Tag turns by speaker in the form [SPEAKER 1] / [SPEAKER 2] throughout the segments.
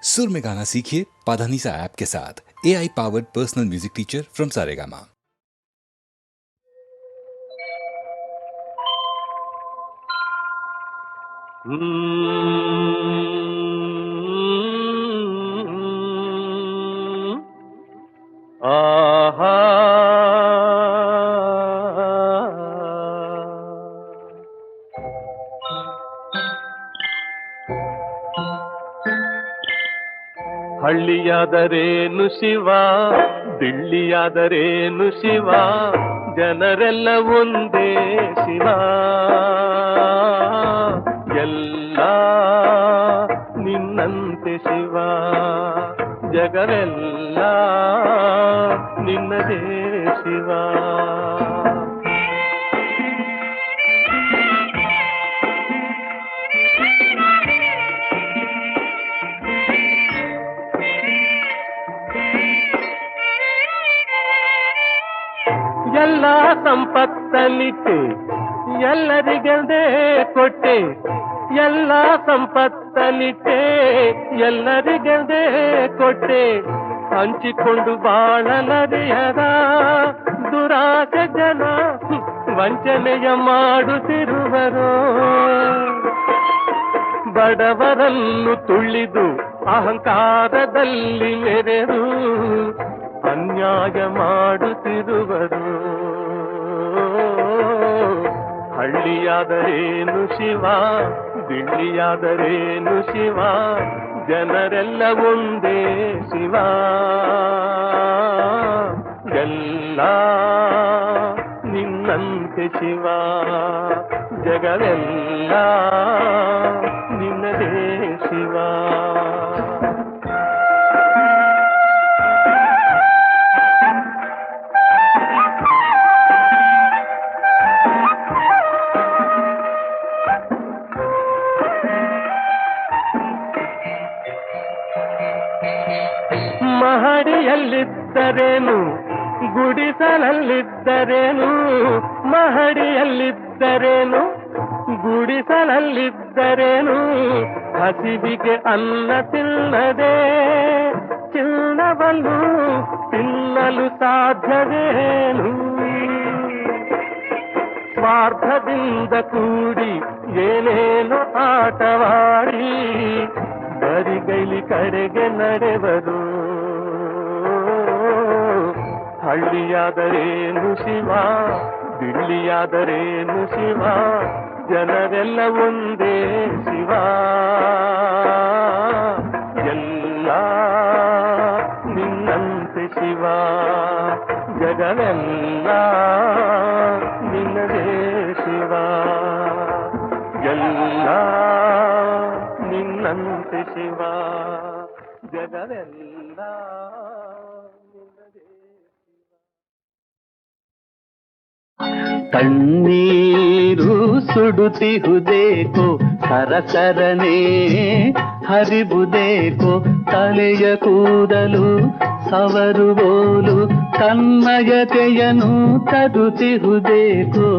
[SPEAKER 1] सुर में गाना सीखिए पाधानीसा ऐप के साथ। AI powered personal music teacher from Saregama.
[SPEAKER 2] ಆಹಾ ಹಳ್ಳಿಯಾದರೇನು ಶಿವ, ದಿಳ್ಳಿಯಾದರೇನು ಶಿವ, ಜನರೆಲ್ಲ ಒಂದೇ ಶಿವ. ಎಲ್ಲ ನಿನ್ನಂತೆ ಶಿವ, ಜಗವೆಲ್ಲ ನಿನ್ನದೇ ಶಿವ. ಎಲ್ಲ ಸಂಪತ್ತನಿಟ್ಟೆ ಎಲ್ಲರಿಗೆಂದೇ ಕೊಟ್ಟೆ, ಎಲ್ಲ ಸಂಪತ್ತನಿಟ್ಟೆ ಎಲ್ಲರಿಗೆಂದೇ ಕೊಟ್ಟೆ. ಹಂಚಿಕೊಂಡು ಬಾಳಲರಿಯದ ದುರಾಸೆ ಜನ ವಂಚನೆಯ ಮಾಡುತ್ತಿರುವರು. ಬಡವರನ್ನು ತುಳಿದು ಅಹಂಕಾರದಲ್ಲಿ ಮೆರೆದು ಅನ್ಯಾಯ ಮಾಡುತ್ತಿರುವರು. ಹಳ್ಳಿಯಾದರೇನು ಶಿವ, ದಿಳ್ಳಿಯಾದರೇನು ಶಿವ, ಜನರೆಲ್ಲ ಒಂದೇ ಶಿವ. ಎಲ್ಲ ನಿನ್ನಂತೆ ಶಿವ, ಜಗವೆಲ್ಲ ನಿನ್ನದೇ ಶಿವ. ಮಹಡಿಯಲ್ಲಿದ್ದರೇನು ಗುಡಿಸಲಲ್ಲಿದ್ದರೇನು, ಮಹಡಿಯಲ್ಲಿದ್ದರೇನು ಗುಡಿಸಲಲ್ಲಿದ್ದರೇನು, ಹಸಿವಿಗೆ ಅನ್ನ ತಿನ್ನದೆ ಚಿನ್ನವನ್ನು ತಿನ್ನಲು ಸಾಧ್ಯವೇನು? ಸ್ವಾರ್ಥದಿಂದ ಕೂಡಿ ಏನೇನು ಆಟವಾಡಿ ಬರಿಗೈಲಿ ಕಡೆಗೆ ನಡೆವರು. ಹಳ್ಳಿಯಾದರೇನು ಶಿವ, ದಿಳ್ಳಿಯಾದರೇನು ಶಿವ, ಜನರೆಲ್ಲ ಒಂದೇ ಶಿವ. ಎಲ್ಲ ನಿನ್ನಂತೆ ಶಿವ, ಜಗವೆಲ್ಲ ನಿನ್ನದೇ ಶಿವ. ಎಲ್ಲ ನಿನ್ನಂತೆ ಶಿವ, ಜಗವೆಲ್ಲ ನಿನ್ನದೇ.
[SPEAKER 3] ಕಣ್ಣೀರು ಸುಡುತ್ತಿಹುದೇಕೋ, ಸರಸರನೆ ಹರಿಬುದೇಕೋ, ತಲೆಯ ಕೂದಲು ಸವರುಬೋಲು ತನ್ಮಯತೆಯನ್ನು ತರುತ್ತಿಹುದೇಕೋ.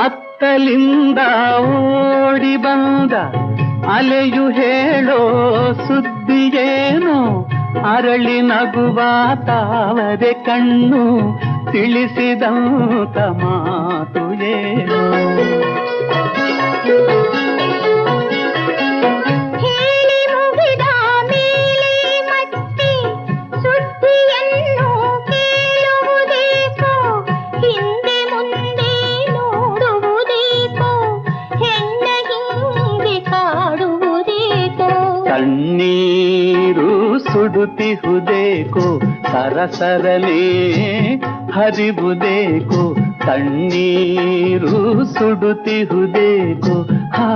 [SPEAKER 3] ಅತ್ತಲಿಂದ ಓಡಿ ಬಂದ ಅಲೆಯು ಹೇಳೋ ಸುದ್ದಿಯೇನು, ಅರಳಿ ನಗುವ ತಾವರೆ ಕಣ್ಣು ತಿಳಿಸಿದಂತ ಮಾತು ಏನು.
[SPEAKER 4] ಸುದ್ದಿಯನ್ನು ಕೇಳುವುದೇಕೋ
[SPEAKER 3] ಸುಡುತ್ತಿಹುದೇಕೋ ಸರಸರಲೇ ಹರಿಬುದೇಕೋ ತಣ್ಣೀರು ಸುಡುತ್ತಿಹುದೇಕೋ ಹಾ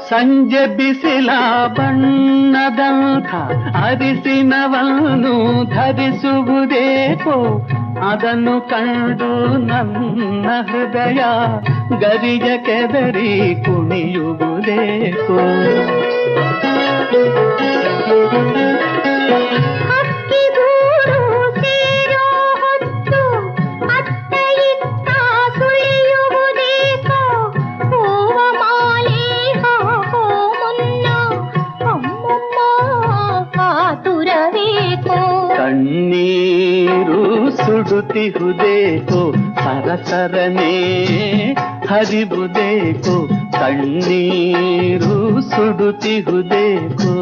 [SPEAKER 3] ಸಂಜೆ ಬಿಸಿಲ ಬಣ್ಣದಂಥ ಅರಿಸಿನವನ್ನು ಧರಿಸುವುದೇಕೋ ಅದನ್ನು ಕಂಡು ನನ್ನ ಹೃದಯ ಗರಿಯ ಕೆದರಿ ಕುಣಿಯುವುದೇಕೋ ಕಣ್ಣೀರು ಸುಡುತ್ತಿಹುದೇಕೋ ಸರಸರನೇ ಹರಿಬುದೇಕೋ ಕಣ್ಣೀರು ಸುಡುತ್ತಿಹುದೇಕೋ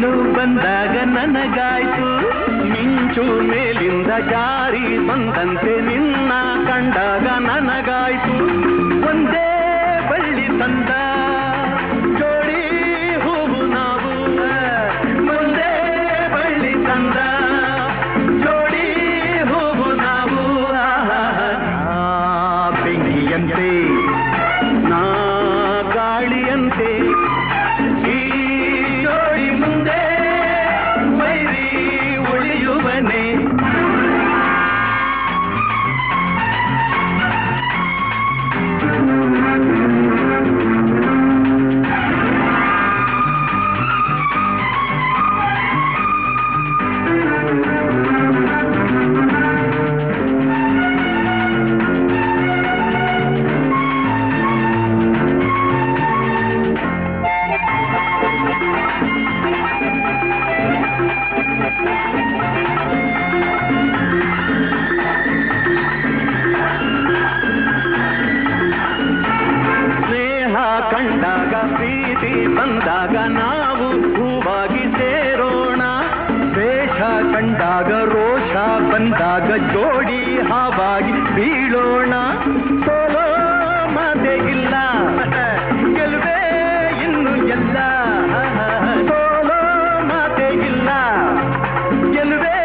[SPEAKER 3] ನೀನು ಬಂದಾಗ ನನಗಾಯ್ತು, ಮಿಂಚು ಮೇಲಿಂದ ಜಾರಿ ಬಂದಂತೆ ನಿನ್ನ ಕಂಡಾಗ ನನಗಾಯ್ತು. ಒಂದೇ ಬಳ್ಳಿ ತಂದ ಜೋಡಿ ಹೂವು ನಾವು, ಒಂದೇ ಬಳ್ಳಿ ತಂದ ಜೋಡಿ ಹೂವು ನಾವು. ಬೆಂಕಿಯಂತೆ ನಾ ಗಾಳಿಯಂತೆ, ಈ ಜೋಡಿ ಮುಂದೆ ವೈರಿ ಉಳಿಯುವನೆ. ಕಂಡಾಗ ಪ್ರೀತಿ ಬಂದಾಗ ನಾವು ಹೂವಾಗಿ ಸೇರೋಣ, ದ್ವೇಷ ಕಂಡಾಗ ರೋಷ ಬಂದಾಗ ಜೋಡಿ ಹಾವಾಗಿ ಬೀಳೋಣ. ಸೋಲೋ ಮಾತೆ ಇಲ್ಲ, ಗೆಲುವೇ ಇನ್ನು ಎಲ್ಲ, ಸೋಲೋ ಮಾತೆ ಇಲ್ಲ, ಗೆಲುವೇ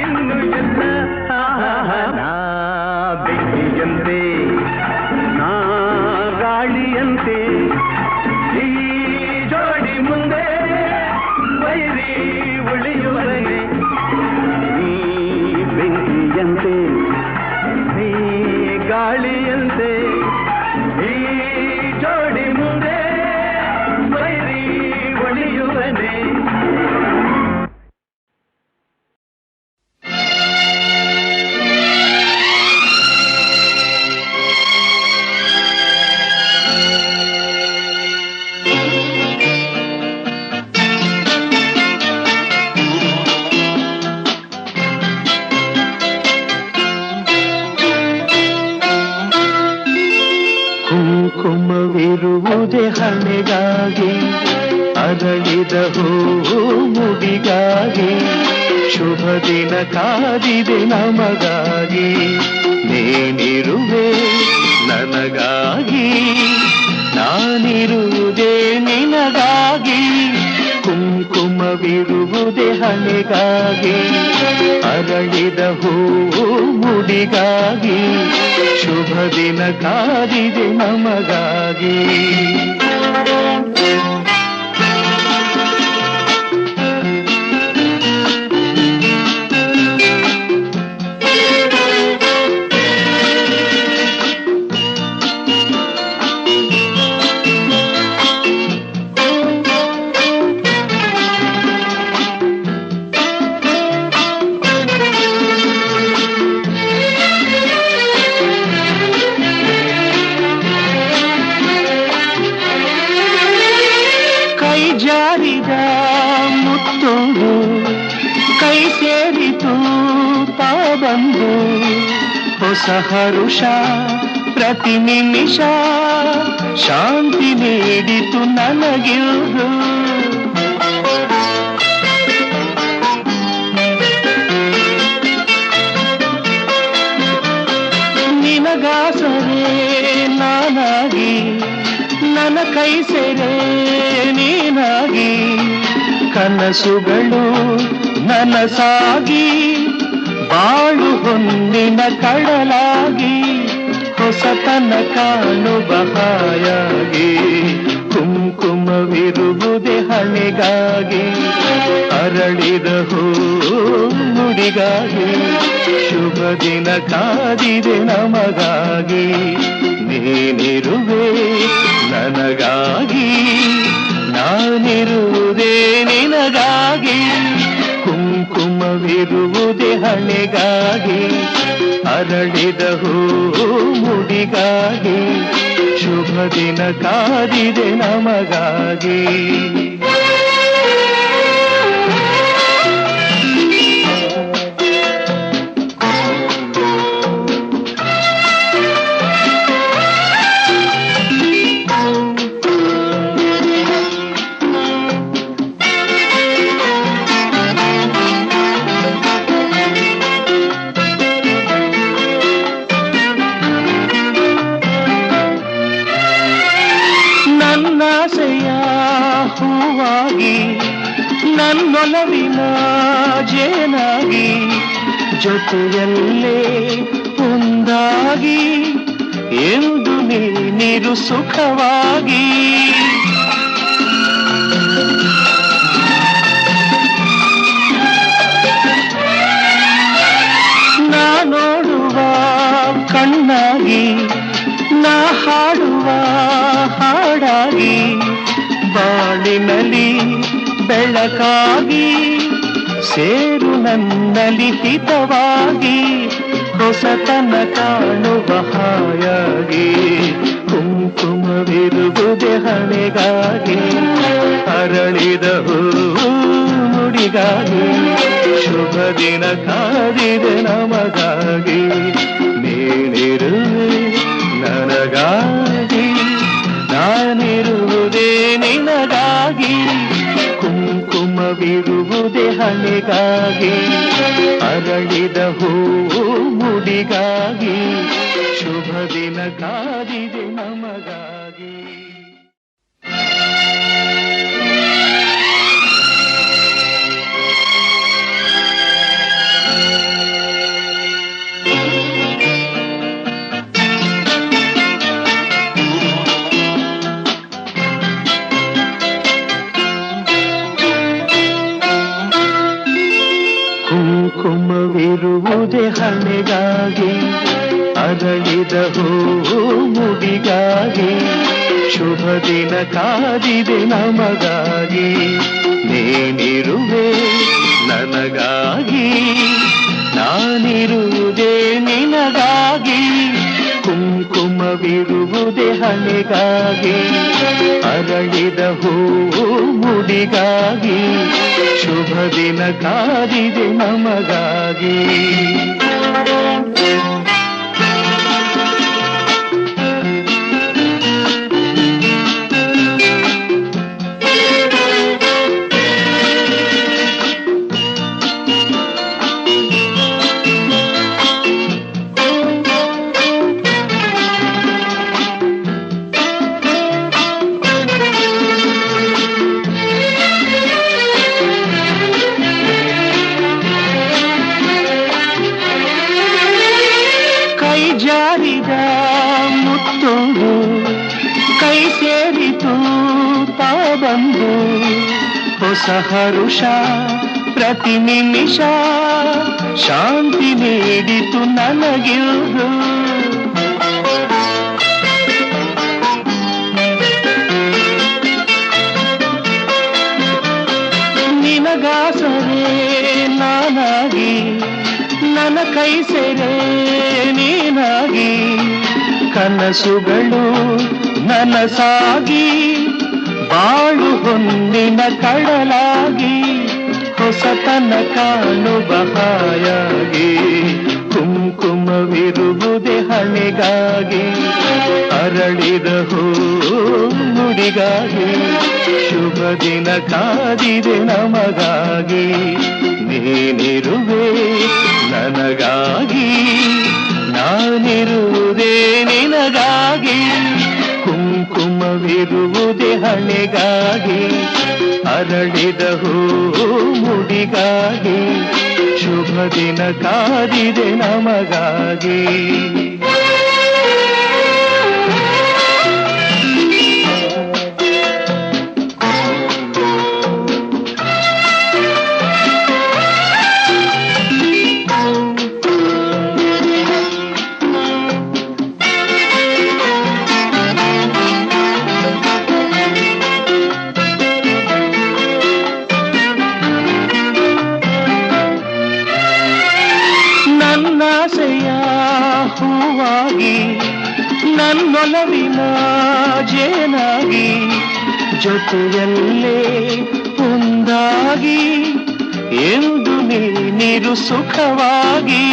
[SPEAKER 3] ಇನ್ನು ಎಲ್ಲ. ನಾ ಬೆಂಕಿಯಂತೆ ನಾ ಗಾಳಿಯಂತೆ, ಈ ಜೋಡಿ ಮುಂದೆ ವೈರಿ ಉಳಿಯುವನೆ. ನೀ ಬೆಂಕಿಯಂತೆ ನೀ ಗಾಳಿಯಂತೆ, ಈ ಜೋಡಿ ಮುಂದೆ ವೈರಿ ಉಳಿಯುವನೆ. ಕುಂಕುಮವಿರುವುದೇ ಹಣೆಗಾಗಿ, ಅರಳಿದ ಹೂವು ಮುಡಿಗಾಗಿ, ಶುಭ ದಿನ ಕಾದಿದೆ ನಮಗಾಗಿ. ನೀನಿರುವೆ ನನಗಾಗಿ, ನಾನಿರುವುದೇ ನಿನಗಾಗಿ. ಕುಂಕುಮವಿರುವುದೇ ಹಣೆಗಾಗಿ, ಅರಳಿದ ಹೂವು ಮುಡಿಗಾಗಿ, ಶುಭ ದಿನ ಕಾದಿದೆ ನಮಗಾಗಿ. ಜಾರಿದ ಮುತ್ತೊಂದು ಕೈ ಸೇರಿತು ತಾ ಬಂದು, ಹೊಸ ಹರುಷ ಪ್ರತಿ ನಿಮಿಷ ಶಾಂತಿ ನೀಡಿತು ನನಗಿರುವುದು. ನಿನಗಾಸರೆ ನಾನಾಗಿ, ನನ್ನ ಕೈ ಸೆರೆ ನೀನಾಗಿ, ಕನಸುಗಳು ನನಸಾಗಿ, ಬಾಳು ಹೊನ್ನಿನ ಕಡಲಾಗಿ, ಹೊಸತನ ಕಾಣುವ ಹಾಯಾಗಿ. ಕುಂಕುಮವಿರುವುದೇ ಹಣೆಗಾಗಿ, ಅರಳಿದ ಹೂ ಮುಡಿಗಾಗಿ, ಶುಭ ದಿನ ಕಾದಿದೆ ನಮಗಾಗಿ. ನೀನಿರುವೆ ನನಗಾಗಿ, ನಾನಿರುವುದೇ ನಿನಗಾಗಿ. ಕುಂಕುಮವಿರುವುದೇ ಹಣೆಗಾಗಿ, ಅರಳಿದ ಹೂ ಮುಡಿಗಾಗಿ, ಶುಭ ದಿನ ಕಾದಿದೆ ನಮಗಾಗಿ. ನನ್ನೊಲವಿನ ಜೇನಾಗಿ ಜೊತೆಯಲ್ಲೇ ಒಂದಾಗಿ ಎಂದು ನೀರು ಸುಖವಾಗಿ ನಾ ನೋಡುವ ಕಣ್ಣಾಗಿ ನಾ ಹಾಡುವ ಹಾಡಾಗಿ ಬಾಳಿನಲ್ಲಿ ಬೆಳಕಾಗಿ ಸೇರು ನನ್ನಲ್ಲಿ ಹಿತವಾಗಿ ಹೊಸತನ ಕಾಣುವ ಹಾಯಾಗಿ ಕುಂಕುಮವಿರುವುದೇ ಹಣೆಗಾಗಿ ಅರಳಿದ ಮುಡಿಗಾಗಿ ಶುಭ ದಿನ ಕಾದಿದೆ ನಮಗಾಗಿ ನೀನಿರುವೆ ನನಗಾಗಿ ನಾನಿರುವುದೇ ನಿನಗಾಗಿ ಕುಂಕುಮವಿರುವುದೇ ಹಣೆಗಾಗಿ ಅರಳಿದ ಮುಡಿಗಾಗಿ ಶುಭ ದಿನ ಕಾದಿದೆ ನಮಗಾಗಿ. ಕುಂಕುಮವಿರುವುದೇ ಹಣೆಗಾಗಿ ಅರಳಿದ ಮುಡಿಗಾಗಿ ಶುಭ ದಿನ ಕಾದಿದೆ ನಮಗಾಗಿ ನೀನಿರುವೆ ನನಗಾಗಿ ನಾನಿರುವುದೇ ನಿನಗಾಗಿ ಕುಂಕುಮವಿರುವುದೇ ಹಣೆಗಾಗಿ ಅರಳಿದ ಮುಡಿಗಾಗಿ ಶುಭ ದಿನ ಕಾದಿದೆ ನಮಗಾಗಿ. ಜಾರಿದ ಮುತ್ತೊಂದು ಕೈ ಸೇರಿತು ತಾ ಬಂದು ಹೊಸ ಹರುಷ ಪ್ರತಿ ನಿಮಿಷ ಶಾಂತಿ ನೀಡಿತು ನನಗಿರುವುದು ನಿನಗಾಸರೆ ನಾನಾಗಿ ನನ್ನ ಕೈ ಸೆರೆ ನೀನಾಗಿ ಕನಸುಗಳು ನನಸಾಗಿ ಬಾಳು ಹೊನ್ನಿನ ಕಡಲಾಗಿ ಹೊಸತನ ಕಾಣುವ ಹಾಯಾಗಿ ಕುಂಕುಮವಿರುವುದೇ ಹಣೆಗಾಗಿ ಅರಳಿದ ಮುಡಿಗಾಗಿ ಶುಭ ದಿನ ಕಾದಿದೆ ನಮಗಾಗಿ ನೀನಿರುವೆ ನನಗಾಗಿ ನಾನಿರುವುದೇ ನಿನಗಾಗಿ ಕುಂಕುಮವಿರುವುದೇ ಹಣೆಗಾಗಿ ಅರಳಿದ ಮುಡಿಗಾಗಿ ಶುಭ ದಿನ ಕಾದಿದೆ ನಮಗಾಗಿ. ನನ್ನಾಸೆಯ ಹೂವಾಗಿ ನನ್ನೊಲವಿನ ಜೇನಾಗಿ ಜೊತೆಯಲ್ಲೇ ಒಂದಾಗಿ ಎಂದು ನೀರು ಸುಖವಾಗಿ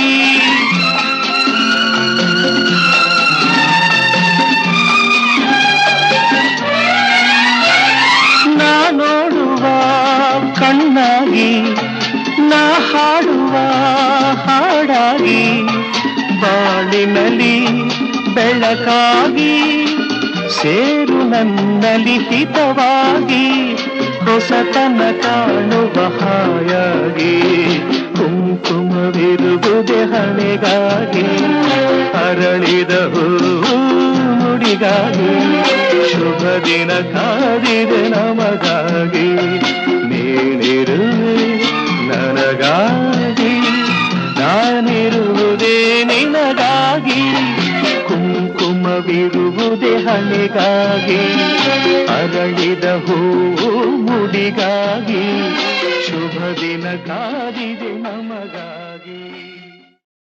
[SPEAKER 3] ನಾ ನೋಡುವ ಕಣ್ಣಾಗಿ ನಾ ಹಾಡುವ ಹಾಡಾಗಿ ಬಾಳಿನಲ್ಲಿ ಬೆಳಕಾಗಿ ಸೇರು ನನ್ನಲ್ಲಿ ಹಿತವಾಗಿ ಹೊಸತನ ಕಾಣುವ ಹಾಯಾಗಿ ಕುಂಕುಮವಿರುವುದೇ ಹಣೆಗಾಗಿ ಅರಳಿದ ಹೂವು ಮುಡಿಗಾಗಿ ಶುಭ ದಿನ ಕಾದಿದೆ ನಮಗಾಗಿ ನೀನಿರುವೆ ನನಗಾಗಿ ನಾನಿರುವುದೇ ನಿನಗಾಗಿ ಕುಂಕುಮವಿರುವುದೇ ಹಣೆಗಾಗಿ ಅರಳಿದ ಹೂವು ಮುಡಿಗಾಗಿ ಶುಭ ದಿನ ಕಾದಿದೆ ನಮಗಾಗಿ.